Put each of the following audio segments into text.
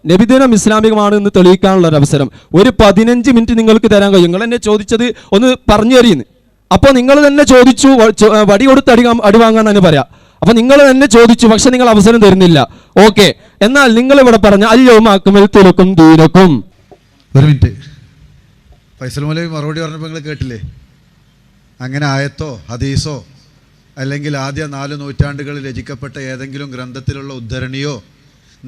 നബിദിനം ഇസ്ലാമികമാണ് എന്ന് തെളിയിക്കാനുള്ള ഒരു അവസരം ഒരു 15 മിനിറ്റ് നിങ്ങൾക്ക് തരാൻ കഴിയും. നിങ്ങൾ എന്നെ ചോദിച്ചത് ഒന്ന് പറഞ്ഞു തരീന്ന്. അപ്പോൾ നിങ്ങൾ തന്നെ ചോദിച്ചു, വടി കൊടുത്ത് അടി വാങ്ങാൻ തന്നെ പറയാം. അപ്പൊ നിങ്ങൾ തന്നെ ചോദിച്ചു, പക്ഷെ നിങ്ങൾ അവസരം തരുന്നില്ല. ഓക്കെ, എന്നാൽ നിങ്ങൾ ഇവിടെ പറഞ്ഞ അല്യൗമ അക്മൽതു ലക്കും ദീനക്കും. ഒരു മിനിറ്റ്, ഫൈസൽ മൗലവി മറുപടി പറഞ്ഞപ്പോൾ നിങ്ങൾ കേട്ടില്ലേ? അങ്ങനെ ആയത്തോ ഹദീസോ അല്ലെങ്കിൽ ആദ്യ 4 നൂറ്റാണ്ടുകളിൽ രചിക്കപ്പെട്ട ഏതെങ്കിലും ഗ്രന്ഥത്തിലുള്ള ഉദ്ധരണിയോ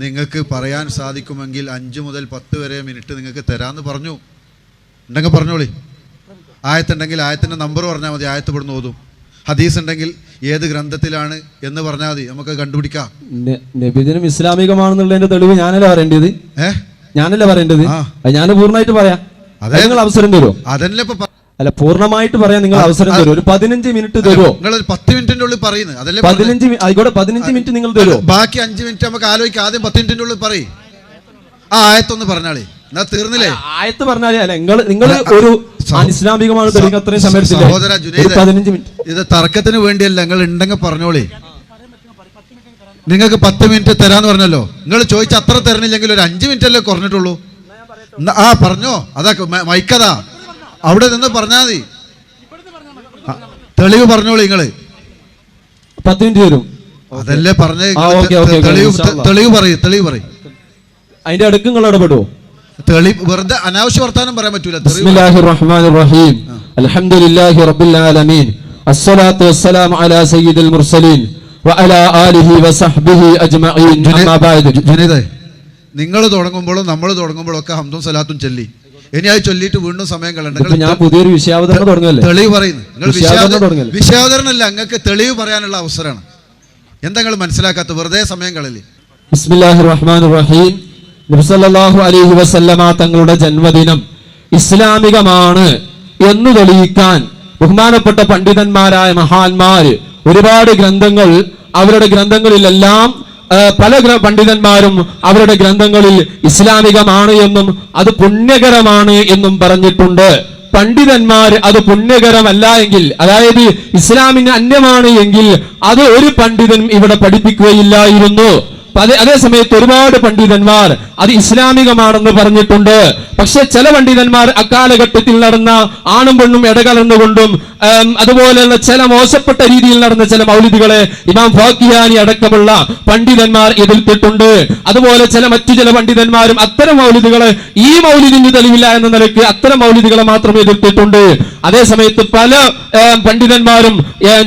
നിങ്ങൾക്ക് പറയാൻ സാധിക്കുമെങ്കിൽ 5 മുതൽ 10 വരെ മിനിറ്റ് നിങ്ങൾക്ക് തരാമെന്ന് പറഞ്ഞു. ഉണ്ടെങ്കിൽ പറഞ്ഞോളി. ആയത്തുണ്ടെങ്കിൽ ആയത്തിൻ്റെ നമ്പർ പറഞ്ഞാൽ മതി, ആയത്ത് ഇവിടുന്ന് ഓതും. ഹദീസ് ഉണ്ടെങ്കിൽ ഏത് ഗ്രന്ഥത്തിലാണ് എന്ന് പറഞ്ഞാൽ മതി, നമുക്ക് കണ്ടുപിടിക്കാം. നബിദിനം ഇസ്ലാമികമാണെന്നുള്ളതിന്റെ തെളിവ് ഞാനല്ലേ പറയേണ്ടത്? ഞാനല്ലേ പറയേണ്ടത്? ഞാൻ പൂർണ്ണമായിട്ട് പറയാം. നിങ്ങൾ അവസരം തരുമോ? അതല്ലേ അല്ല, പൂർണ്ണമായിട്ട് പറയാൻ നിങ്ങൾ അവസരം തരുമോ? ഒരു 15 മിനിറ്റ് തരുമോ? നിങ്ങൾ 10 മിനിറ്റിന്റെ ഉള്ളിൽ പറയുന്നത് അതല്ലേ? 15 ആയിക്കോട്ടെ, 15 മിനിറ്റ് നിങ്ങൾ തരുമോ? ബാക്കി 5 മിനിറ്റ് നമുക്ക് ആലോചിക്കാം. ആദ്യം 10 മിനിറ്റിന്റെ ഉള്ളിൽ പറയും. ആ ആയത്തൊന്ന് പറഞ്ഞാളേ, എന്നാ തീർന്നില്ലേ? ആയത്ത് പറഞ്ഞാലേ അല്ല, നിങ്ങൾ ഒരു ഇസ്ലാമികമാണ് തെളിയിക്കാൻ അത്രയും സമയത്തില്ല. സഹോദര ജുനൈദ്, 15 മിനിറ്റ് ഇത് തർക്കത്തിന് വേണ്ടിയല്ല. നിങ്ങൾ ഉണ്ടെങ്കിൽ പറഞ്ഞോളി. നിങ്ങൾക്ക് 10 മിനിറ്റ് തരാന്ന് പറഞ്ഞല്ലോ. നിങ്ങൾ ചോദിച്ച അത്ര തരണില്ലെങ്കിൽ ഒരു 5 മിനിറ്റ് അല്ലേ കുറഞ്ഞിട്ടുള്ളൂ. ആ പറഞ്ഞോ, അതാ മൈക്കതാ, അവിടെ നിന്ന് പറഞ്ഞാൽ മതി. തെളിവ് പറഞ്ഞോളൂ. നിങ്ങള് 10 മിനിറ്റ് തരും. അതല്ലേ പറഞ്ഞേ. തെളിവ് പറയും. അതിന്റെ അടുക്ക് നിങ്ങൾ ഇടപെടുവോ? തെളിവ് വെറുതെ അനാവശ്യ വർത്താനം പറയാൻ പറ്റൂല. ബിസ്മില്ലാഹിർ റഹ്മാനിർ റഹീം. അൽഹംദുലില്ലാഹി റബ്ബിൽ ആലമീൻ. അസ്സലാത്തു വസ്സലാമു അലാ സയ്യിദിൽ മുർസലീൻ വഅലാ ആലിഹി വസഹ്ബിഹി അജ്മഈൻ. അമ്മാ ബഅദ്. ജുനൈദേ, നിങ്ങൾ തുടങ്ങുമ്പോഴും നമ്മൾ തുടങ്ങുമ്പോഴും ഒക്കെ ഹംദും സലാത്തും ചൊല്ലി. ഇനി അത് ചൊല്ലിയിട്ട് വീണ്ടും സമയം കളയണ്ട. ഞാൻ പുതിയൊരു വിഷയാവതരണം തുടങ്ങല്ലേ? തെളിവ് പറയുന്നു. നിങ്ങൾ വിഷയാവതരണമല്ല, നിങ്ങൾക്ക് തെളിവ് പറയാനുള്ള അവസരമാണ്. എന്താ നിങ്ങൾ മനസ്സിലാക്കാത്ത? വെറുതെ സമയം കളയില്ലേ. ബിസ്മില്ലാഹിർ റഹ്മാനിർ റഹീം. നബി സല്ലല്ലാഹു അലൈഹി വസല്ലമ തങ്ങളുടെ ജന്മദിനം ഇസ്ലാമികമാണ് എന്ന് തെളിയിക്കാൻ ബഹുമാനപ്പെട്ട പണ്ഡിതന്മാരായ മഹാന്മാര് ഒരുപാട് ഗ്രന്ഥങ്ങൾ, അവരുടെ ഗ്രന്ഥങ്ങളിലെല്ലാം പല പണ്ഡിതന്മാരും അവരുടെ ഗ്രന്ഥങ്ങളിൽ ഇസ്ലാമികമാണ് എന്നും അത് പുണ്യകരമാണ് എന്നും പറഞ്ഞിട്ടുണ്ട്. പണ്ഡിതന്മാർ അത് പുണ്യകരമല്ല എങ്കിൽ, അതായത് ഇസ്ലാമിന് അന്യമാണ് എങ്കിൽ അത് ഒരു പണ്ഡിതനും ഇവിടെ പഠിപ്പിക്കുകയില്ലായിരുന്നു. അതേ സമയത്ത് ഒരുപാട് പണ്ഡിതന്മാർ അത് ഇസ്ലാമികമാണെന്ന് പറഞ്ഞിട്ടുണ്ട്. പക്ഷെ ചില പണ്ഡിതന്മാർ അക്കാലഘട്ടത്തിൽ നടന്ന ആണും പെണ്ണും ഇടകലർന്നുകൊണ്ടും അതുപോലെയുള്ള ചില മോശപ്പെട്ട രീതിയിൽ നടന്ന ചില മൗലിദുകളെ ഇമാം ഫാക്കിഹാനി അടക്കമുള്ള പണ്ഡിതന്മാർ എതിർത്തിട്ടുണ്ട്. അതുപോലെ മറ്റു ചില പണ്ഡിതന്മാരും അത്തരം മൗലിദുകളെ ഈ മൗലിദിന് തെളിവില്ല എന്ന നിലയ്ക്ക് അത്തരം മൗലിദുകളെ മാത്രം എതിർത്തിട്ടുണ്ട്. അതേ സമയത്ത് പല പണ്ഡിതന്മാരും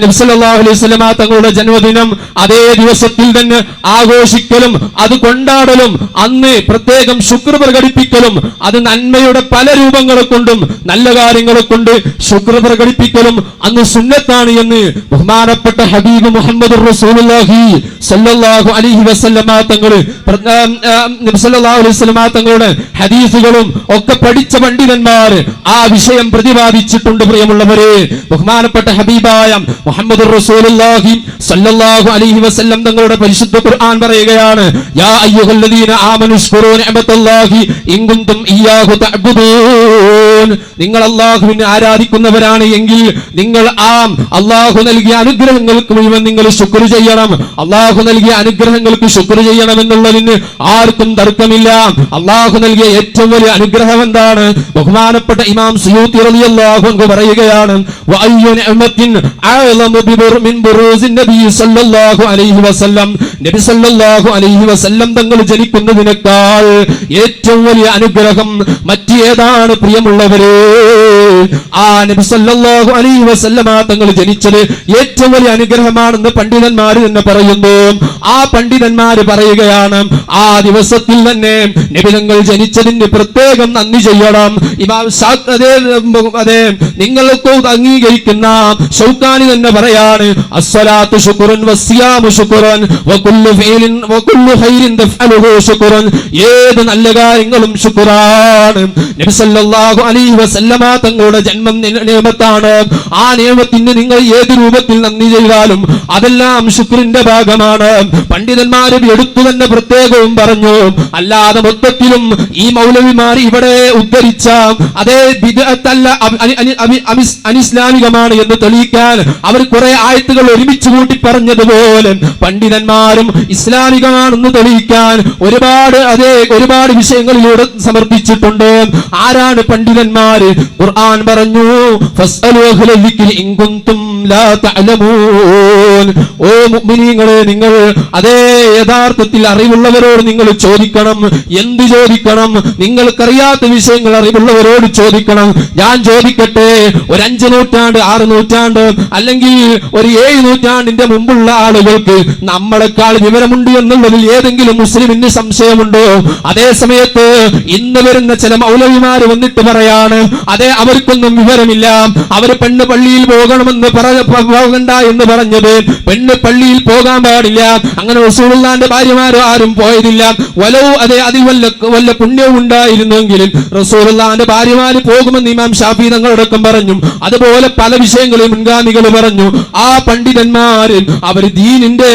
നബി സല്ലല്ലാഹു അലൈഹി വസല്ലമ തങ്ങളുടെ ജന്മദിനം അതേ ദിവസത്തിൽ തന്നെ ആഘോഷിക്കലും അത് കൊണ്ടാടലും അന്ന് പ്രത്യേകം ശുക്ർ പ്രകടിപ്പിക്കലും അത് നന്മയുടെ പല രൂപങ്ങളെ കൊണ്ടും നല്ല കാര്യങ്ങളെ കൊണ്ട് ശുക്ർ പ്രകടിപ്പിക്കലും അന്ന് സുന്നത്താണ് എന്ന് ബഹുമാനപ്പെട്ട ഹബീബ് മുഹമ്മദുർ റസൂലുള്ളാഹി സല്ലല്ലാഹു അലൈഹി വസല്ലമ തങ്ങൾ നബി സല്ലല്ലാഹു അലൈഹി വസല്ലമ തങ്ങളുടെ ഹദീസുകളും ഒക്കെ പഠിച്ച പണ്ഡിതന്മാർ ആ വിഷയം പ്രതിപാദിച്ചിട്ടുണ്ട്. പ്രിയമുള്ളവരെ, ബഹുമാനപ്പെട്ട ഹബീബായ മുഹമ്മദുർ റസൂലുള്ളാഹി സല്ലല്ലാഹു അലൈഹി വസല്ലം തങ്ങളുടെ പരിശുദ്ധ ഖുർആൻ പറയുകയാണ്, യാ അയ്യുഹല്ലദീന ആമനു ശ്കുറൂ നിഅമത്തല്ലാഹി ഇൻ കുൻതും ഇയ്യാഹു തഅബ്ദൂൻ. നിങ്ങൾ അല്ലാഹുവിനെ ആരാധിക്കുന്നവരാണ് എങ്കിൽ നിങ്ങൾ അല്ലാഹു നൽകിയ അനുഗ്രഹങ്ങൾക്ക് മുഴുവൻ നിങ്ങൾ ശുക്ർ ചെയ്യണം. അല്ലാഹു നൽകിയ അനുഗ്രഹങ്ങൾക്ക് ശുക്ർ ചെയ്യണമെന്നുള്ളതിന് ആർക്കും തർക്കമില്ല. അല്ലാഹു നൽകിയ ഏറ്റവും വലിയ അനുഗ്രഹം എന്താണ്? ബഹുമാനപ്പെട്ട ഇമാം സുയൂത്തി റളിയല്ലാഹു അൻഹു പറയുകയാണ്, വഅയ്യു നിഅമത്തിൻ അഅലമു മിൻ ബുറൂസിൻ നബി സല്ലല്ലാഹു അലൈഹി വസല്ലം. നബി സല്ലല്ലാഹു അലൈഹി വസല്ലം തങ്ങൾ ജനിക്കുന്നതിനേക്കാൾ ഏറ്റവും വലിയ അനുഗ്രഹം മറ്റേതാണ്? പ്രിയമുള്ളവരെ, ആ നബി സല്ലല്ലാഹു അലൈഹി വസല്ലമ തങ്ങൾ ജനിച്ചത് ഏറ്റവും വലിയ അനുഗ്രഹമാണെന്ന് പണ്ഡിതന്മാർ തന്നെ പറയുന്നു. ആ പണ്ഡിതന്മാർ പറയുകയാണ്, ആ ദിവസത്തിൽ തന്നെ നബി തങ്ങൾ ജനിച്ചതിന് പ്രത്യേകം നന്ദി ചെയ്യണം. അതെ, നിങ്ങൾക്ക് അംഗീകരിക്കുന്ന ശൗക്കാനി തന്നെ പറയാണ്, അസ്സലാത്തു ശുക്റുൻ വസ്സിയാമു ശുക്റുൻ വകുല്ലു ഫീലിൻ വകുല്ലു ഖൈരിൻ തഫഅലുഹു ശുക്റുൻ. ഏത് നല്ല കാര്യങ്ങളും ശുക്റാണ്. നബി സല്ലല്ലാഹു അലൈഹി വസല്ലമ തങ്ങൾ നിങ്ങളുടെ ജന്മം നിയമത്താണ്. ആ നിയമത്തിന് നിങ്ങൾ ഏത് രൂപത്തിൽ നന്ദി ചെയ്താലും അതെല്ലാം ശുക്രിന്റെ ഭാഗമാണ്. പണ്ഡിതന്മാർ എടുത്തു തന്നെ പ്രത്യേകവും പറഞ്ഞു. അല്ലാതെ മൊത്തത്തിലും ഈ മൗലവിമാർ ഇവിടെ ഉദ്ധരിച്ച അതേ ബിദ്അത്തല്ല, അനിസ്ലാമികമാണ് എന്ന് തെളിയിക്കാൻ അവർ കുറെ ആയത്തുകൾ ഒരുമിച്ച് കൂട്ടി പറഞ്ഞതുപോലെ പണ്ഡിതന്മാരും ഇസ്ലാമികമാണെന്ന് തെളിയിക്കാൻ ഒരുപാട് വിഷയങ്ങളിലൂടെ സമർപ്പിച്ചിട്ടുണ്ട്. ആരാണ് പണ്ഡിതന്മാര്? ഖുർആൻ പറഞ്ഞു, ഫസ്അലു അഹ്ല ദിക്രി ഇൻ കുൻതും ലാ തഅലമൂൻ. ഓ മുഅ്മിനീങ്ങളെ, നിങ്ങൾ അതേ യഥാർത്ഥത്തിൽ അറിവുള്ളവരോട് നിങ്ങൾ ചോദിക്കണം. എന്ത് ചോദിക്കണം? നിങ്ങൾക്കറിയാത്ത വിഷയങ്ങൾ അറിവുള്ളവരോട് ചോദിക്കണം. ഞാൻ ചോദിക്കട്ടെ, ഒരു 5 നൂറ്റാണ്ട് 6 നൂറ്റാണ്ട് അല്ലെങ്കിൽ ഒരു 7 നൂറ്റാണ്ടിന്റെ മുമ്പുള്ള ആളുകൾക്ക് നമ്മളെക്കാൾ വിവരമുണ്ട് എന്നുള്ളതിൽ ഏതെങ്കിലും മുസ്ലിമിന് സംശയമുണ്ടോ? അതേ സമയത്ത് ഇന്ന് വരുന്ന ചില മൗലവിമാര് വന്നിട്ട് പറയാണ്, അതെ അവർക്കൊന്നും വിവരമില്ല, അവർ പെണ്ണ് പള്ളിയിൽ പോകണമെന്ന് പോകണ്ട എന്ന് പറഞ്ഞത് പെണ്ണ് പള്ളിയിൽ പോകാൻ പാടില്ല, അങ്ങനെ റസൂലുള്ളാഹിന്റെ ഭാര്യമാരോ ആരും പോയതില്ല. അതെ അതിൽ വല്ല പുണ്യവും ഉണ്ടായിരുന്നെങ്കിലും റസൂലുള്ളാഹിന്റെ ഭാര്യമാര് പോകുമെന്ന് ഇമാം ഷാഫി തങ്ങളടക്കം പറഞ്ഞു. അതുപോലെ പല വിഷയങ്ങളും മുൻഗാമികൾ പറഞ്ഞു. ആ പണ്ഡിതന്മാര് അവർ ദീനിന്റെ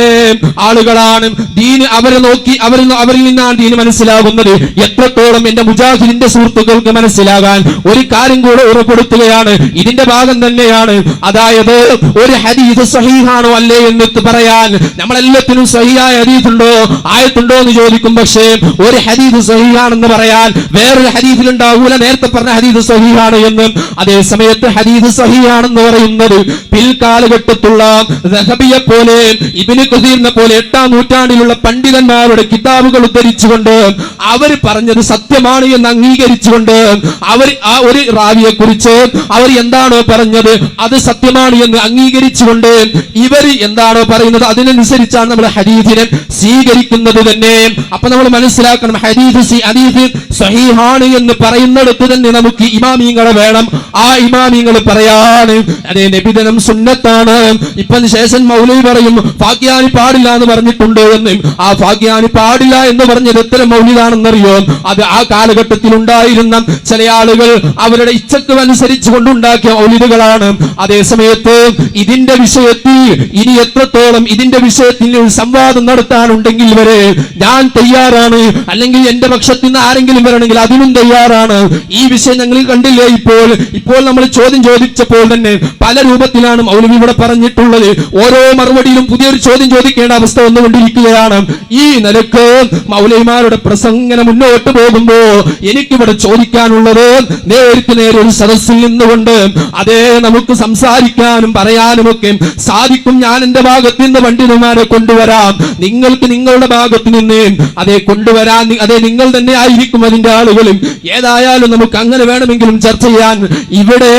ആളുകളാണ്. ദീന് അവരെ നോക്കി അവരിൽ നിന്നാണ് ദീന് മനസ്സിലാകുന്നത്. എത്രത്തോളം എന്റെ മുജാഹിദിന്റെ സുഹൃത്തുക്കൾക്ക് മനസ്സിലാകാൻ ഒരു കാര്യം കൂടെ ഉറപ്പെടുത്തുകയാണ്, ഇതിന്റെ ഭാഗം തന്നെയാണ്. അതായത് ഒരു ഹദീസ് സഹീഹാണോ അല്ലേ എന്ന് പറയാൻ നമ്മളെല്ലാത്തിനും സഹീഹായ ഹദീസുണ്ടോ ആയത്തുണ്ടോ എന്ന് ചോദിക്കും. പക്ഷേ ഒരു ഹദീസ് സഹീഹാണെന്ന് പറയാൻ വേറൊരു ഹദീസിൽ ഉണ്ടാവൂല നേരത്തെ പറഞ്ഞ ഹദീസ് സഹീഹാണ് എന്ന്. അതേ സമയത്ത് ഹദീസ് സഹീഹാണെന്ന് പറയുന്നത് പിൽക്കാലഘട്ടത്തുള്ള ദഹബിയെ പോലെ ഇബ്നു കസീറിനെ പോലെ 8ാം നൂറ്റാണ്ടിലുള്ള പണ്ഡിതന്മാരുടെ കിതാബുകൾ ഉദ്ധരിച്ചുകൊണ്ട് അവർ പറഞ്ഞത് സത്യമാണ് എന്ന് അംഗീകരിച്ചുകൊണ്ട് അവർ ആ ഒരു റാവിയെ കുറിച്ച് അവർ എന്താണോ പറഞ്ഞത് അത് സത്യമാണ് എന്ന് അംഗീകരിച്ചുകൊണ്ട് ഇവർ എന്താണോ പറയുന്നത് അതിനനുസരിച്ചാണ് നമ്മൾ ഹദീസിനെ സ്വീകരിക്കുന്നത് തന്നെ. അപ്പൊ നമ്മൾ മനസ്സിലാക്കണം, ഹദീസ് സഹീഹാണ് എന്ന് പറയുന്നിടത്ത് തന്നെ നമുക്ക് ഇമാമിങ്ങളെ വേണം. ആ ഇമാമിങ്ങൾ പറയാണ് അതേ നബിദിനം സുന്നത്താണ്. ഇപ്പൊ ശേഷൻ മൗലവി പറയും ഫാഖ്യാനി പാടില്ല എന്ന് പറഞ്ഞിട്ടുണ്ട് എന്ന്. ആ ഫാഖ്യാനി പാടില്ല എന്ന് പറഞ്ഞത് എത്ര മൗലിദാണെന്നറിയോ? അത് ആ കാലഘട്ടത്തിൽ ഉണ്ടായിരുന്ന ചില ആളുകൾ അവരുടെ ഇച്ഛക്ക് അനുസരിച്ച് കൊണ്ടുണ്ടാക്കിയ മൗലിദുകളാണ്. അതേ സമയത്ത് ഇതിന്റെ വിഷയത്തിൽ ഇനി എത്രത്തോളം ഇതിന്റെ വിഷയത്തിൽ സംവാദം നടത്താനുണ്ടെങ്കിൽ വരെ ഞാൻ തയ്യാറാണ്. അല്ലെങ്കിൽ എന്റെ പക്ഷത്തിൽ നിന്ന് ആരെങ്കിലും വരണമെങ്കിൽ അതിനും തയ്യാറാണ്. ഈ വിഷയം ഞങ്ങൾ കണ്ടില്ലേ? ഇപ്പോൾ നമ്മൾ ചോദ്യം ചോദിച്ചപ്പോൾ തന്നെ പല രൂപത്തിലാണ് മൗലവി ഇവിടെ പറഞ്ഞിട്ടുള്ളത്. ഓരോ മറുപടിയിലും പുതിയൊരു ചോദ്യം ചോദിക്കേണ്ട അവസ്ഥ വന്നുകൊണ്ടിരിക്കുകയാണ്. ഈ നിലക്ക് മൗലവിമാരുടെ പ്രസംഗം മുന്നോട്ട് പോകുമ്പോ എനിക്കിവിടെ ചോദിക്കാനുള്ളത് നേർക്ക് നേരെ ഒരു സദസ്സിൽ നിന്നുകൊണ്ട് അതേ നമുക്ക് സംസാരിക്കാനും പറയാനും ഒക്കെ സാധിക്കും. ഞാൻ എന്റെ ഭാഗത്ത് നിന്ന് പണ്ഡിതന്മാരെ കൊണ്ടുവരാം, നിങ്ങൾക്ക് നിങ്ങളുടെ ഭാഗത്ത് നിന്ന് അതേ കൊണ്ടുവരാൻ അതേ നിങ്ങൾ തന്നെ ആയിരിക്കും അതിന്റെ ആളുകളും. ഏതായാലും നമുക്ക് അങ്ങനെ വേണമെങ്കിലും ചർച്ച ചെയ്യാൻ. ഇവിടെ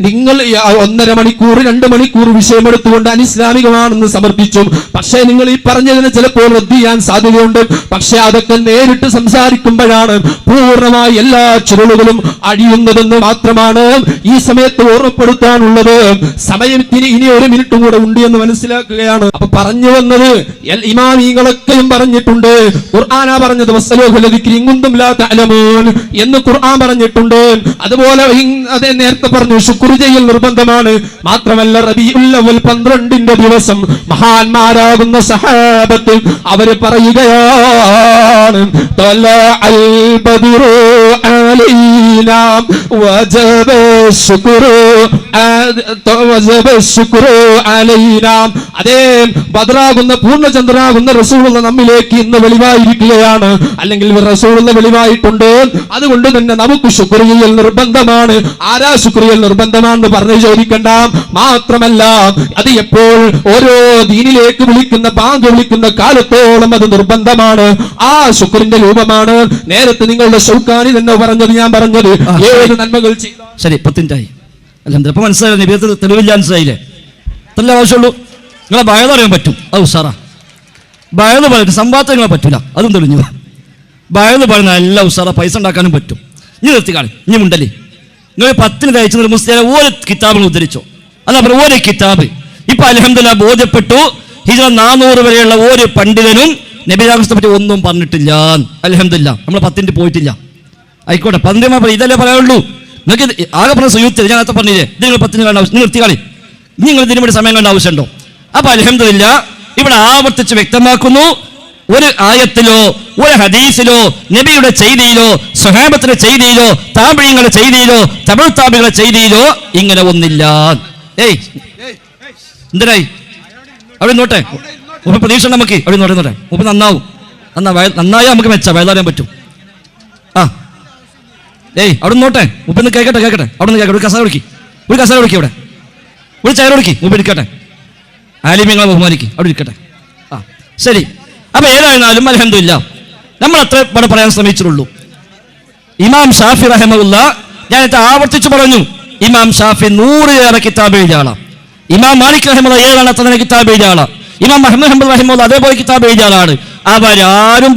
നിങ്ങൾ 1.5 മണിക്കൂർ 2 മണിക്കൂർ വിഷയമെടുത്തുകൊണ്ട് അനിസ്ലാമികമാണെന്ന് സമർപ്പിച്ചു. പക്ഷേ നിങ്ങൾ ഈ പറഞ്ഞതിന് ചിലപ്പോൾ റദ്ദ് ചെയ്യാൻ സാധ്യതയുണ്ട്. പക്ഷെ അതൊക്കെ നേരിട്ട് സംസാരിക്കുമ്പോഴാണ് പൂർണ്ണമായി എല്ലാ ചുരുളുകളും അഴിയുന്നതെന്ന് മാത്രമാണ് ഈ സമയത്ത് ഓർമ്മപ്പെടുത്താനുള്ളത്. സമയത്തിന് ഇനി 1 മിനിറ്റ് കൂടെ ഉണ്ട് എന്ന് മനസ്സിലാക്കുകയാണ്. അപ്പൊ പറഞ്ഞു വന്നത് ഇമാമികളൊക്കെയും പറഞ്ഞിട്ടുണ്ട്. ഖുർആനാ പറഞ്ഞത് എന്ന് ഖുർആൻ പറഞ്ഞിട്ടുണ്ട്. അതുപോലെ അതേ നേരത്തെ പറഞ്ഞു ശുക്ർ ചെയ്യൽ നിർബന്ധമാണ്. മാത്രമല്ല റബീഉൽ അവ്വൽ 12ന്റെ ദിവസം മഹാന്മാരാകുന്ന സഹാബത്ത് അവര് പറയുകയാണ് തലഅൽ ബദ്റു അലൈനാ വജബ ശുക്റു അലൈനാ. അതേ ബദ്റാകുന്ന പൂർണ്ണചന്ദ്രനാകുന്ന റസൂലുള്ള നമ്മിലേക്ക് ഇന്ന് വെളിവായിരിക്കുകയാണ്, അല്ലെങ്കിൽ റസൂലുള്ള വെളിവായിട്ടുണ്ട്. അതുകൊണ്ട് തന്നെ നമുക്ക് ശുക്ർ ചെയ്യൽ നിർബന്ധമാണ്. ആരാ ശുക്ർ ചെയ്യൽ നിർബന്ധമാണെന്ന് പറഞ്ഞു ചോദിക്കണ്ട. മാത്രമല്ല അത് എപ്പോൾ ഓരോ ദീനിലേക്ക് വിളിക്കുന്ന ബാങ്ക് വിളിക്കുന്ന കാലത്തോളം അത് നിർബന്ധമാണ്. ആ ശുക്രിന്റെ രൂപമാണ് നേരത്തെ നിങ്ങളുടെ ഷൗക്കാനി തന്നെ പറഞ്ഞത്. ഞാൻ പറഞ്ഞത് ഏത് നന്മകൾ ചെയ്താൽ ശരി 10 മിനിറ്റായി അല്ല ഇപ്പൊ മനസ്സിലായില്ലേ? നബിയത്ത് തെളിവില്ല മനസ്സിലായില്ലേ? അത്രല്ല ആവശ്യമുള്ളൂ. നിങ്ങളെ ഭയം അറിയാൻ പറ്റും. അത് ഉസാറാ. ഭയം പറയുന്നത് സമ്പാദത്തെ നിങ്ങളെ പറ്റൂല, അതും തെളിഞ്ഞു. ഭയം പറയുന്ന എല്ലാം ഉസാറാ, പൈസ ഉണ്ടാക്കാനും പറ്റും. ഇനി നിർത്തിക്കാണ്, ഇനി മുണ്ടല്ലേ. നിങ്ങൾ 10 തയ്ച്ചു മുസ്ലിം ഓരോ കിതാബുകൾ ഉദ്ധരിച്ചോ? അല്ല ഓരോ കിതാബ് ഇപ്പൊ അൽഹംദുലില്ലാഹ് ബോധ്യപ്പെട്ടു. ഹിജ്റ 400 വരെയുള്ള ഒരു പണ്ഡിതനും നബിയാഗത്തെ പറ്റി ഒന്നും പറഞ്ഞിട്ടില്ല. അൽഹംദുലില്ലാഹ് നമ്മൾ 10 പോയിട്ടില്ല. ആയിക്കോട്ടെ 10 ഇതല്ലേ പറയാനുള്ളൂ. നിങ്ങൾക്ക് ആകെ പറഞ്ഞ സുയൂത്ത് ഞാൻ നേരത്തെ പറഞ്ഞില്ലേ, ഇത് നിങ്ങൾ 10 കാണാൻ ആവശ്യം, നിങ്ങൾ നിർത്തിക്കളി, നിങ്ങൾ ഇതിനു വേണ്ടി സമയം കണ്ട ആവശ്യമുണ്ടോ? അപ്പൊ അൽഹംദുലില്ലാ ഇവിടെ ആവർത്തിച്ച് വ്യക്തമാക്കുന്നു, ഒരു ആയത്തിലോ ഒരു ഹദീസിലോ നബിയുടെ ചെയ്തിയിലോ സ്വഹാബത്തിന്റെ ചെയ്തിയിലോ താബിഈങ്ങളുടെ ചെയ്തിയിലോ തബഉ താബിഈങ്ങളുടെ ചെയ്തിയിലോ ഇങ്ങനെ ഒന്നില്ല. ഏയ് എന്തിനായി അവിടെ നോട്ടെ, മുമ്പ് പ്രതീക്ഷ നമുക്ക് അവിടെ നോട്ടെ, മുമ്പ് നന്നാവും, നന്നായാൽ നമുക്ക് വയലറിയാൻ പറ്റും. ആ ഏയ് അവിടെ നോട്ടെ, മുമ്പ് കേൾക്കട്ടെ അവിടെ നിന്ന് കേൾക്കട്ടെ, ഒരു കസാര കൊടുക്കി അവിടെ ഒരു ചെയർ കൊടുക്കി, മുമ്പ് ഇരിക്കട്ടെ, ആലിമ്യങ്ങളെ ബഹുമാനിക്ക്, അവിടെ ഇരിക്കട്ടെ. ആ ശരി. അപ്പൊ ഏതായിരുന്നാലും അൽഹംദുലില്ലാ നമ്മൾ അത്ര ഇവിടെ പറയാൻ ശ്രമിച്ചിട്ടുള്ളൂ. ഇമാം ഷാഫി റഹിമഹുല്ല ഞാനിത് ആവർത്തിച്ചു പറഞ്ഞു, ഇമാം ഷാഫി 100 കിതാബ് എഴുതിയ ആളാണ്. ഇമാം മാലിക് റഹിമഹുല്ല 7 അത്ര കിതാബ് എഴുതിയ ആളാണ്. ഇമാം അഹ്മദ് ഹംബൽ റഹിമഹുല്ല അതേപോലെ കിതാബ് എഴുതിയ ആളാണ്. അവരാരും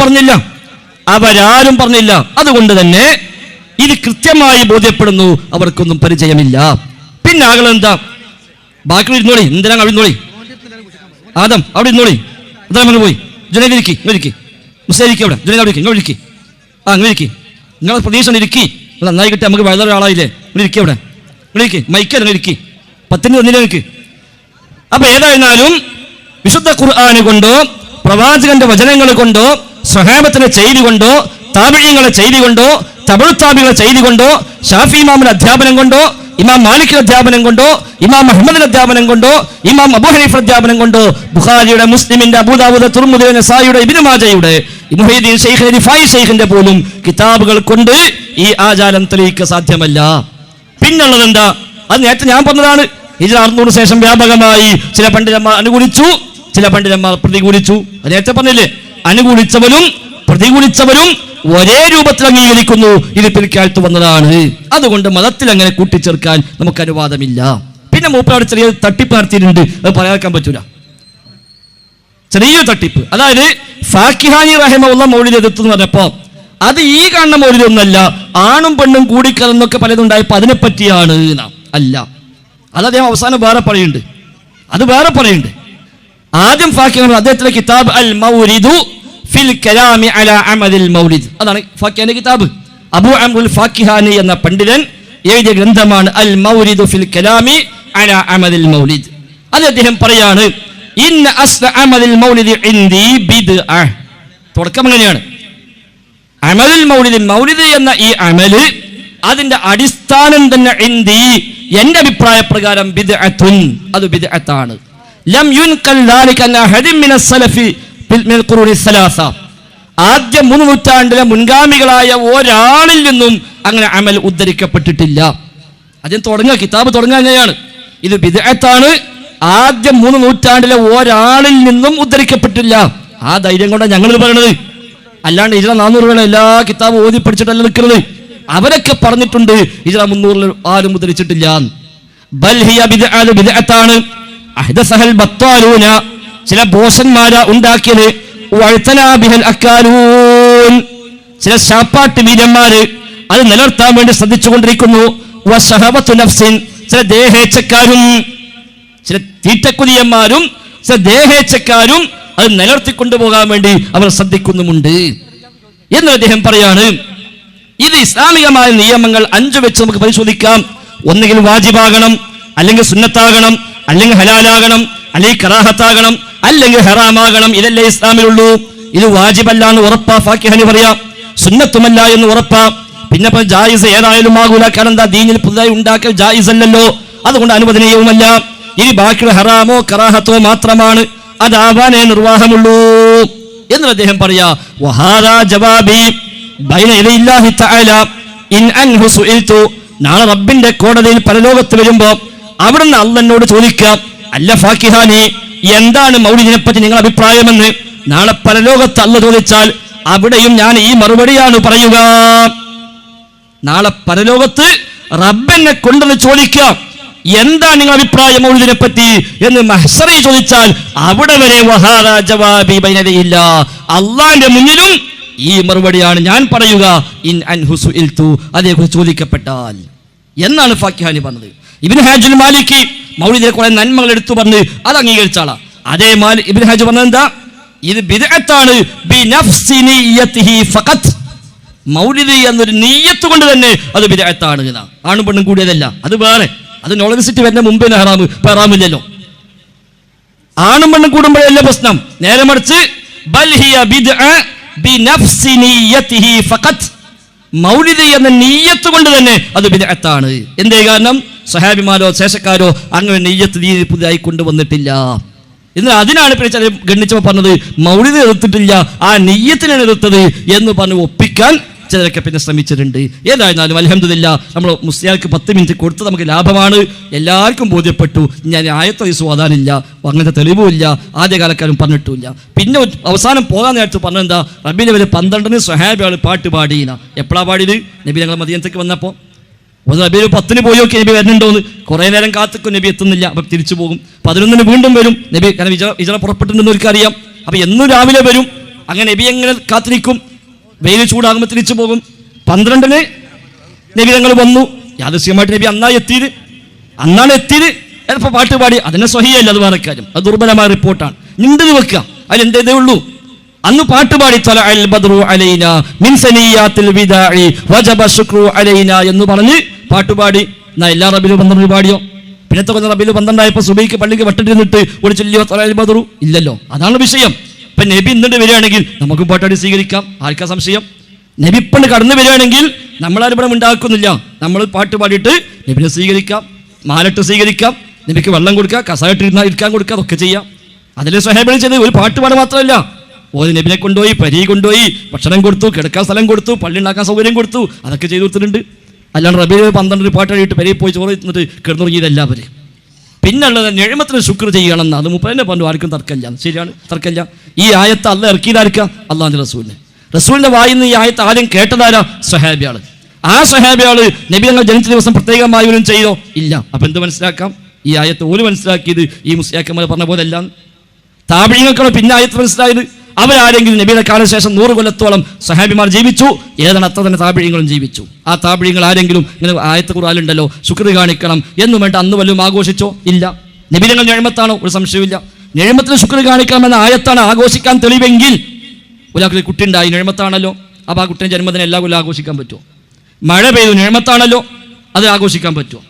പറഞ്ഞില്ല. അതുകൊണ്ട് തന്നെ ഇത് കൃത്യമായി ബോധ്യപ്പെടുന്നു, അവർക്കൊന്നും പരിചയമില്ല. പിന്നെ ആകളെന്താ ബാക്കി ഇരുന്നോളി, എന്തിനാണ് അവിടെ ഇരുന്നോളി, ആദം അവിടെ ഇരുന്നോളി, അതാണ് പോയി ജുനൈദിരിക്കി മുസ്ലിം അവിടെ ജുനൈദ് അവിടെ ഇരിക്കി, ആ അങ്ങനെ ഇരിക്കി, നിങ്ങളെ പ്രതീക്ഷ ഇരിക്കി, നന്നായി കിട്ടി, നമുക്ക് വളരെ ആളായില്ലേ, ഇരിക്കി അവിടെ ഇരിക്കി, മൈക്കല്ല ഇരിക്കി, 10 വന്നില്ല എനിക്ക്. അപ്പൊ ഏതായിരുന്നാലും വിശുദ്ധ ഖുർആൻ കൊണ്ടോ പ്രവാചകന്റെ വചനങ്ങൾ കൊണ്ടോ സ്വഹാബത്തിന്റെ ചെയ്തി കൊണ്ടോ താബിഈങ്ങളുടെ ചെയ്തി കൊണ്ടോ തബഉ താബിഈങ്ങളുടെ ചെയ്തി കൊണ്ടോ ഷാഫി ഇമാമിന്റെ അധ്യാപനം കൊണ്ടോ ഇമാം മാലിക്കിന്റെ അധ്യാപനം കൊണ്ടോ ഇമാം അഹ്മദിന്റെ അധ്യാപനം കൊണ്ടോ ഇമാം അബൂ ഹനീഫയുടെ അധ്യാപനം കൊണ്ടോ ബുഖാരിയുടെ മുസ്ലിമിന്റെ അബൂദാവൂദ് തുർമുദി നസായിയുടെ ഇബ്നു മാജയുടെ മുഹയ്യിദ്ദീൻ ശൈഖ് റിഫായി ശൈഖിന്റെ പോലും കിതാബുകൾ കൊണ്ട് ഈ ആചാരം തെളിയിക്കാൻ സാധ്യമല്ല. പിന്നുള്ളത് എന്താ? അത് നേരത്തെ ഞാൻ പറഞ്ഞതാണ്. ഹിജ്റ 600 ശേഷം വ്യാപകമായി ചില പണ്ഡിതന്മാർ അനുകൂലിച്ചു, ചില പണ്ഡിതന്മാർ പ്രതികൂലിച്ചു. നേരത്തെ പറഞ്ഞില്ലേ, അനുകൂലിച്ചവരും പ്രതികൂലിച്ചവരും ഒരേ രൂപത്തിൽ അംഗീകരിക്കുന്നു, ഇത് പിൽക്കാലത്ത് വന്നതാണ്. അതുകൊണ്ട് മതത്തിൽ അങ്ങനെ കൂട്ടിച്ചേർക്കാൻ നമുക്ക് അനുവാദമില്ല. പിന്നെ മൂപ്പരോട് ചെറിയ തട്ടിപ്പ് നടത്തിയിട്ടുണ്ട്, അത് പറയാക്കാൻ പറ്റൂല. ചെറിയൊരു തട്ടിപ്പ്, അതായത് ഫാക്കിഹാനി റഹിമഹുല്ല മൗലിദ് എതിർത്തെന്ന് പറഞ്ഞപ്പോ അത് ഈ കാണുന്ന മൗലിദൊന്നല്ല, ആണും പെണ്ണും കൂടിക്കലർന്നൊക്കെ പലതുണ്ടായപ്പോൾ അതിനെ പറ്റിയാണ് അല്ല. അത് അദ്ദേഹം അവസാനം വേറെ പറയുന്നുണ്ട്. ആദ്യം ഫാക്കിഹാനി അദ്ദേഹത്തിലെ കിതാബ് അൽ മൗലിദു ഫിൽ കലാമി അലാ അമദിൽ മൗലിദ്, അതാണ് ഫാക്കിഹാനി കിതാബ്. അബൂ അംറുൽ ഫാക്കിഹാനി എന്ന പണ്ഡിതൻ എഴുതിയ ഗ്രന്ഥമാണ് അൽ മൗലിദു ഫിൽ കലാമി അലാ അമദിൽ മൗലിദ്. അത് അദ്ദേഹം പറയാണ്, ഇന്ന അസ്ല അമദിൽ മൗലിദ് ഇൻദി ബിദ്അ. തുടക്കം അങ്ങനെയാണ്. അമലുൽ മൗലിദ്, മൗലിദ് എന്ന ഈ അമല് അതിന്റെ അടിസ്ഥാനം തന്നെ ഇൻദി, എന്റെ അഭിപ്രായ പ്രകാരം ബിദ്അത്തുൻ, അത് ബിദ്അത്താണ്. ലം യുൻകൽ ദാലിക അൻ അഹദിൻ മിനസ് സലഫി മിനൽ ഖുറൂനി സലാസ. ആദ്യ 3 നൂറ്റാണ്ടിലെ മുൻഗാമികളായ ഒരാളിൽ നിന്നും അങ്ങനെ അമൽ ഉദ്ധരിക്കപ്പെട്ടിട്ടില്ല. അതിന് കിതാബ് തുടങ്ങുക അങ്ങനെയാണ്, ഇത് ബിദ്അത്താണ്, ആദ്യ 3 നൂറ്റാണ്ടിലെ ഒരാളിൽ നിന്നും ഉദ്ധരിക്കപ്പെട്ടില്ല. ആ ധൈര്യം കൊണ്ടാണ് ഞങ്ങൾ പറയണത്. അല്ലാണ്ട് ഹിജ്റ 400 എല്ലാ കിതാബ് ഓതി പഠിച്ചിട്ടല്ല നിൽക്കുന്നത്. അവരൊക്കെ പറഞ്ഞിട്ടുണ്ട് ഹിജ്റ 300 ആരും ഉദ്ധരിച്ചിട്ടില്ല. ബൽ ഹിയ ബിദ്അത്താണ് അഹ്ദസഹൽ ബത്താലൂന, ചില ബോസന്മാരാ ഉണ്ടാക്കിയത്. വഅ്തനാ ബിഹൽ അക്കാലൂൻ, ചില ശാപ്പാട്ട് വീരന്മാര് അത് നിലനിർത്താൻ വേണ്ടി ശ്രദ്ധിച്ചുകൊണ്ടിരിക്കുന്നു. വശഹവത്തു നഫ്സിൻ, ചില ദേഹേച്ഛക്കാരും ചില തീറ്റക്കുതിയന്മാരും ചില ദേഹേച്ഛക്കാരും അത് നിലനിർത്തിക്കൊണ്ടുപോകാൻ വേണ്ടി അവർ ശ്രദ്ധിക്കുന്നുമുണ്ട് എന്ന് അദ്ദേഹം പറയാണ്. ഇത് ഇസ്ലാമികമായ നിയമങ്ങൾ 5 വെച്ച് നമുക്ക് പരിശോധിക്കാം. ഒന്നുകിൽ വാജിബാകണം, അല്ലെങ്കിൽ സുന്നത്താകണം, അല്ലെങ്കിൽ ഹലാലാകണം, അല്ലെങ്കിൽ കറാഹത്താകണം, അല്ലെങ്കിൽ ഹറാമാകണം. ഇതല്ലേ ഇസ്ലാമിലുള്ളൂ. ഇത് വാജിബല്ല എന്ന് ഉറപ്പാ ഫാക്കിഹാനി പറയാം, സുന്നത്തുമല്ല എന്ന് ഉറപ്പാ. പിന്നെ ജായിസ് ഏതായാലും ആകൂല, കാരണം എന്താ, ദീനിൽ പുതുതായി ഉണ്ടാക്കൽ ജായിസ് അല്ലല്ലോ, അതുകൊണ്ട് അനുവദനീയവുമല്ല. ഇനി ബാക്കിയുള്ള ഹറാമോ കറാഹത്തോ മാത്രമാണ്, അതാവാനേ നിർവാഹമുള്ളൂ എന്ന് അദ്ദേഹം പറയാ. വഹാദാ ജവാബി ബൈന യദൈല്ലാഹി തആല ഇൻ അൻഹു സുഇൽതു. നാളെ റബ്ബിന്റെ കോടതിയിൽ പരലോകത്ത് വരുമ്പോ അവിടുന്ന് അള്ളാഹുവിനോട് ചോദിക്കാം, അല്ല ഫാക്കിഹാനി, എന്താണ് മൗലിദിനെ പറ്റി നിങ്ങളുടെ അഭിപ്രായമെന്ന് നാളെ പരലോകത്ത് അള്ളാഹു ചോദിച്ചാൽ അവിടെയും ഞാൻ ഈ മറുപടിയാണ് പറയുക. നാളെ പരലോകത്ത് റബ്ബെന്നെ കൊണ്ടെന്ന് ചോദിക്കാം, എന്താണ് നിങ്ങളുടെ അഭിപ്രായം മൗലിദിനെ പറ്റി എന്ന് മഹ്ശറിൽ ചോദിച്ചാൽ അവിടെ വരെ വഹാദാ ജവാബി ബൈന യദൈല്ലാഹ്, അള്ളാഹിന്റെ മുന്നിലും ഈ മറുപടിയാണ് ഞാൻ പറയുക. ഇൻ അൻഹു സുഇൽതു, അതേക്കുറിച്ച് ചോദിക്കപ്പെട്ടാൽ എന്നാണ് ഫാക്കിഹാനി പറഞ്ഞത്. ഇബ്നു ഹാജുൽ മാലിക്കി മൗലിദിലെ കുറെ നന്മകൾ എടുത്തു പറഞ്ഞ് അത് അംഗീകരിച്ച ആളാ. അതേ ഇബ്നു ഹാജ് പറഞ്ഞത് എന്താ, ഇത് ബിദ്അത്താണ് ബിനഫ്സി നിയ്യതിഹി ഫഖത്ത്, മൗലിദ് എന്നൊരു നീയത്ത് കൊണ്ട് തന്നെ അത് ബിദ്അത്താണ് എന്നാ. ആണും പെണ്ണും കൂടിയതല്ല, അത് വേറെ. അത് നോളജിസിറ്റി വരുന്ന മുമ്പേ ഹറാമ്, ഇപ്പൊ ഹറാമില്ലല്ലോ. ആണും പെണ്ണും കൂടുമ്പോഴല്ല പ്രശ്നം. നേരെ മറിച്ച് ബൽ ഹിയ ബിദ്അ ബിനഫ്സി നിയ്യതിഹി ഫഖത്ത്, മൗലിദ് എന്ന നീയത്ത് കൊണ്ട് തന്നെ അത് ബിദ്അത്താണ്. എന്തേ കാരണം? സ്വഹാബിമാരോ ശേഷക്കാരോ അങ്ങനെ നീയത്ത് പുതുതായി കൊണ്ടുവന്നിട്ടില്ല. എന്നാൽ അതിനാണ് പിന്നെ ഗണ്ണിച്ചപ്പോൾ പറഞ്ഞത് മൗലിദ് എതിർത്തിട്ടില്ല, ആ നീയത്തിനാണ് എതിർത്തത് എന്ന് പറഞ്ഞ് ഒപ്പിക്കാൻ ചിലരൊക്കെ പിന്നെ ശ്രമിച്ചിട്ടുണ്ട്. ഏതായിരുന്നാലും അൽഹംദുലില്ലാ നമ്മൾ മുസ്ലിയാർക്ക് 10 മിനിറ്റ് കൊടുത്ത് നമുക്ക് ലാഭമാണ്. എല്ലാവർക്കും ബോധ്യപ്പെട്ടു. ഞാൻ ആയത്ത് ഓതാനില്ല, അങ്ങനത്തെ തെളിവുമില്ല, ആദ്യകാലക്കാരും പറഞ്ഞിട്ടില്ല. പിന്നെ അവസാനം പോകാൻ നേരത്ത് പറഞ്ഞെന്താ, റബീഉൽ അവ്വൽ 12-ന് സ്വഹാബികൾ പാട്ട് പാടിയില്ല. എപ്പോഴാണ് പാടിയത്? നബി ഞങ്ങൾ മദീനത്തേക്ക് വന്നപ്പോൾ. റബീഉൽ 10-ന് പോയി നോക്കി നബി വരുന്നുണ്ടോന്ന്. കുറേ നേരം കാത്തിക്കും, നബി എത്തുന്നില്ല. അപ്പം തിരിച്ചു പോകും. 11-ന് വീണ്ടും വരും നബി, കാരണം ഇജറ പുറപ്പെട്ടിട്ടുണ്ടെന്ന് അറിയാം. അപ്പം എന്നും രാവിലെ വരും. അങ്ങനെ നബി എങ്ങനെ കാത്തിരിക്കും? വെയിൽ ചൂടാകുമ്പോൾ തിരിച്ചു പോകും. 12-ന് നബി ഞങ്ങൾ വന്നു. യാദൃശ്യമായിട്ട് നബി അന്നാണ് എത്തിയത്. ചിലപ്പോൾ പാട്ട് പാടി. അതിനെ സ്വഹിയല്ല, അത് വേറെ കാര്യം, അത് ദുർബലമായ റിപ്പോർട്ടാണ്. നിണ്ടത് വെക്കുക, അതിലെന്തേ ഉള്ളൂ. അന്ന് പാട്ടുപാടി തലഅൽ ബദ്റു അലൈനാ മിൻ സനിയാത്തിൽ വിദാഇ വജബ ശുക്രു അലൈനാ എന്ന് പറഞ്ഞ് പാട്ടുപാടി. എന്നാ എല്ലാ റബീഉൽ 12 പാടിയോ? പിന്നത്തെ കൊല്ലം റബീഉൽ 12 ആയപ്പോൾ സുബൈക്ക് പള്ളിക്ക് വട്ടിരുന്നിട്ട് ഒരു ചൊല്ലിയോ തലഅൽ ബദ്റു? ഇല്ലല്ലോ. അതാണ് വിഷയം. ഇപ്പം നബി ഇന്നിട്ട് വരികയാണെങ്കിൽ നമുക്ക് പാട്ടാടി സ്വീകരിക്കാം. ആർക്കാ സംശയം? നബി ഇപ്പണ്ട് കടന്നു വരികയാണെങ്കിൽ നമ്മളാരും ഇവിടെ ഉണ്ടാക്കുന്നില്ല. നമ്മൾ പാട്ട് പാടിയിട്ട് നബിനെ സ്വീകരിക്കാം, മാലിട്ട് സ്വീകരിക്കാം, നബിക്ക് വെള്ളം കൊടുക്കുക, കസായിട്ട് ഇരിക്കാൻ കൊടുക്കുക, അതൊക്കെ ചെയ്യാം. അതിലെ സ്വഹാബികൾ ചെയ്ത് ഒരു പാട്ട് പാട് മാത്രമല്ല, ഓരോ നബിനെ കൊണ്ടുപോയി പരി കൊണ്ടുപോയി ഭക്ഷണം കൊടുത്തു, കിടക്കാൻ സ്ഥലം കൊടുത്തു, പള്ളി ഉണ്ടാക്കാൻ സൗകര്യം കൊടുത്തു, അതൊക്കെ ചെയ്തു കൊടുത്തിട്ടുണ്ട്. അല്ലാണ്ട് റബീഉൽ 12 പാട്ട് പാടിയിട്ട് പെരയിൽ പോയി ചോറ് തിന്നിട്ട് കിടന്നുറങ്ങിയതല്ല അവർ. പിന്നുള്ളത് നിഅമത്തിന് ശുക്ർ ചെയ്യണമെന്ന്. അത് മുപ്പതിനെ പറഞ്ഞു, ആർക്കും തർക്കമില്ല. ശരിയാണ്, തർക്കമില്ല. ഈ ആയത്ത് അല്ല ഇറക്കിയതാർക്കാ? അള്ളാഹുവിന്റെ റസൂലിന്റെ വായിൽ നിന്ന് ഈ ആയത്ത് ആദ്യം കേട്ടതാരാ? സ്വഹാബിയാള്. ആ സ്വഹാബിയാള് നബി ഞങ്ങൾ ജനിച്ച ദിവസം പ്രത്യേകമായി ഒന്നും ചെയ്തോ? ഇല്ല. അപ്പൊ എന്ത് മനസ്സിലാക്കാം? ഈ ആയത്ത് ഓല് മനസ്സിലാക്കിയത് ഈ മുസ്ലിയാക്കന്മാർ പറഞ്ഞ പോലെ അല്ല. താബിഈങ്ങൾക്കാണ് പിന്നെ ആയത്ത് മനസ്സിലായത്. അവരാരെങ്കിലും നബിയുടെ കാലശേഷം 100 കൊല്ലത്തോളം സ്വഹാബിമാർ ജീവിച്ചു. ഏതാണ് അത്ര തന്നെ താബിഈങ്ങളും ജീവിച്ചു. ആ താബിഈങ്ങൾ ആരെങ്കിലും ഇങ്ങനെ ആയത്ത് ഖുർആനിലുണ്ടല്ലോ ശുക്ർ കാണിക്കണം എന്നും വേണ്ട അന്ന് വല്ലതും ആഘോഷിച്ചോ? ഇല്ല. നബി ഞങ്ങൾ നിഅമത്താണോ? ഒരു സംശയമില്ല. നിഅമത്തിന് ശുക്ർ കാണിക്കണമെന്ന ആയത്താണ് ആഘോഷിക്കാൻ തെളിവെങ്കിൽ ഒരാൾക്ക് കുട്ടി ഉണ്ടായി, നിഅമത്താണല്ലോ. അപ്പോൾ ആ കുട്ടിയുടെ ജന്മദിനം എല്ലാ കൊല്ലം ആഘോഷിക്കാൻ പറ്റുമോ? മഴ പെയ്തു, നിഅമത്താണല്ലോ, അത് ആഘോഷിക്കാൻ പറ്റുമോ?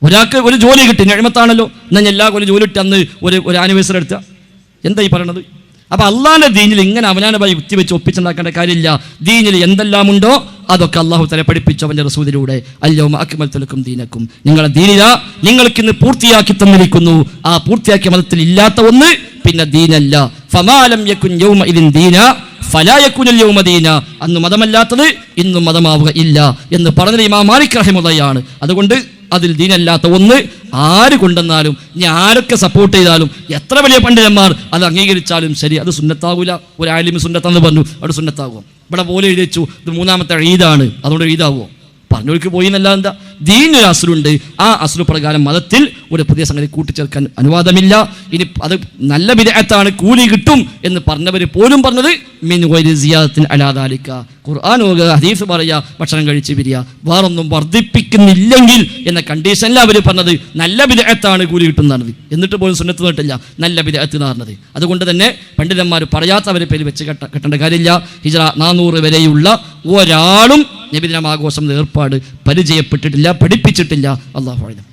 ഒരാൾക്ക് ഒരു ജോലി കിട്ടി, നിഅമത്താണല്ലോ, എന്നാൽ എല്ലാ കൊല്ലം ജോലി ഇട്ട് അന്ന് ഒരു ആനിവേഴ്സറി എടുത്ത എന്താ ഈ പറയണത്? അപ്പോൾ അള്ളാഹിന്റെ ദീനിൽ ഇങ്ങനെ അവനാനുമായി യുക്തി വെച്ച് ഒപ്പിച്ചുണ്ടാക്കേണ്ട കാര്യമില്ല. ദീനിൽ എന്തെല്ലാം ഉണ്ടോ അതൊക്കെ അള്ളാഹു തആല പഠിപ്പിച്ചു അവൻ്റെ റസൂലിലൂടെ. അൽയൗമ അക്മൽതു ലക്കും ദീനക്കും, നിങ്ങളുടെ ദീനില നിങ്ങൾക്കിന്ന് പൂർത്തിയാക്കി തന്നിരിക്കുന്നു. ആ പൂർത്തിയാക്കിയ മതത്തിൽ ഇല്ലാത്ത ഒന്ന് പിന്നെ ദീനല്ല. ഫമാലം യകുൻ യൗമഇദിൻ ദീന ഫലാ യകുനുൽ യൗമ ദീന, അന്ന് മതമല്ലാത്തത് ഇന്നും മതമാവുക ഇല്ല എന്ന് പറഞ്ഞത് ഇമാം മാലിക് റഹിമഹുള്ളയാണ്. അതുകൊണ്ട് അതിൽ ദീനല്ലാത്ത ഒന്ന് ആര് കൊണ്ടെന്നാലും ഇനി ആരൊക്കെ സപ്പോർട്ട് ചെയ്താലും എത്ര വലിയ പണ്ഡിതന്മാർ അത് അംഗീകരിച്ചാലും ശരി, അത് സുന്നത്താകൂല. ഒരു ആലിമ് സുന്നത്താന്ന് പറഞ്ഞു, അവിടെ സുന്നത്താകുമോ? ഇവിടെ പോലെ എഴുതി വെച്ചു ഇത് 3ാമത്തെ ഈദാണ്, അതുകൊണ്ട് ഈദാകുമോ? പറഞ്ഞവർക്ക് പോയി എന്നല്ല. എന്താ ദീനൊരു അസ്ലുണ്ട്. ആ അസ്ലു പ്രകാരം മതത്തിൽ ഒരു പുതിയ സംഗതി കൂട്ടിച്ചേർക്കാൻ അനുവാദമില്ല. ഇനി അത് നല്ല ബിദ്അത്താണ്, കൂലി കിട്ടും എന്ന് പറഞ്ഞവർ പോലും പറഞ്ഞത് മിൻ ഗൈരി സിയാദത്തിൻ അലാ ദാലിക, ഖുർആൻ ഓതുക, ഹദീസ് പറയുക, ഭക്ഷണം കഴിച്ച് പിരിയുക, വേറൊന്നും വർദ്ധിപ്പിക്കുന്നില്ലെങ്കിൽ എന്ന കണ്ടീഷനിൽ അവർ പറഞ്ഞത് നല്ല ബിദ്അത്താണ്, കൂലി കിട്ടുന്നതാണ്. എന്നിട്ട് പോലും സുന്നത്ത് കേട്ടില്ല, നല്ല ബിദ്അത്ത് എന്ന് പറഞ്ഞത്. അതുകൊണ്ട് തന്നെ പണ്ഡിതന്മാർ പറയാത്തവരെ പേര് വെച്ച് കെട്ടേണ്ട കാര്യമില്ല. ഹിജ്റ 400 വരെയുള്ള ഒരാളും നബിദിനം ആഘോഷം ഏർപ്പാട് പരിചയപ്പെട്ടിട്ടില്ല, പഠിപ്പിച്ചിട്ടില്ല. അല്ലാഹു അഅലം.